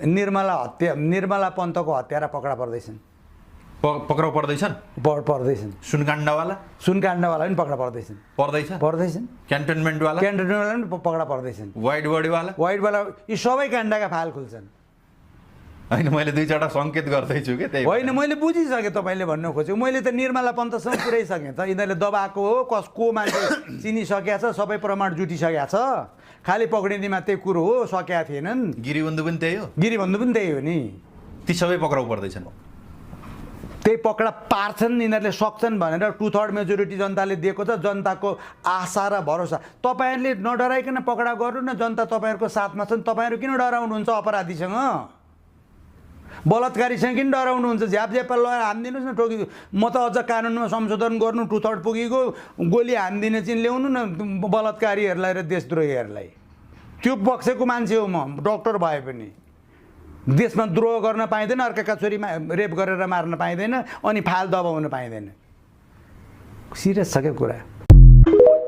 निर्मला पन्तको हत्यारा पकडा पर्दैछन् पक्राउ पर्दैछन् पर्दैछन् सुनकाण्डवाला पनि पकडा पर्दैछन् क्यान्टनमेन्टवाला पनि पकडा पर्दैछन् वाइट बडीवाला यी सबै काण्डका फाइल खुल्छन् होइन मैले दुई चारवटा सङ्केत गर्दैछु कि त्यही होइन मैले बुझिसकेँ तपाईँले भन्नु खोजेको मैले त निर्मला पन्तसँग पुऱ्याइसकेँ त यिनीहरूले दबाएको हो को मान्छे चिनिसकेको छ सबै प्रमाण जुटिसकेको छ खालि पक्रिनेमा त्यही कुरो हो सकेका थिएनन् गिरीबन्धु पनि त्यही हो त्यही हो नि ती सबै पक्राउ पर्दैछन् त्यही पकडा पार्छन् यिनीहरूले सक्छन् भनेर 2/3 मेजोरिटी जनताले दिएको छ जनताको आशा र भरोसा तपाईँहरूले नडराइकन पकडा गर्नु न जनता तपाईँहरूको साथमा छन् तपाईँहरू किन डराउनुहुन्छ अपराधीसँग बलात्कारीसँग किन डराउनुहुन्छ झ्याप लगाएर हानिदिनुहोस् न टोकि म त अझ कानुनमा संशोधन गर्नु 2/3 पुगेको गोली हानिदिने चाहिँ ल्याउनु न बलात्कारीहरूलाई र देशद्रोहीहरूलाई त्यो पक्षको मान्छे हो म डक्टर भए पनि देशमा द्रोह गर्न पाइँदैन अर्काका छोरीमा रेप गरेर मार्न पाइँदैन अनि फाइल दबाउन पाइँदैन सिरियस छ क्या कुरा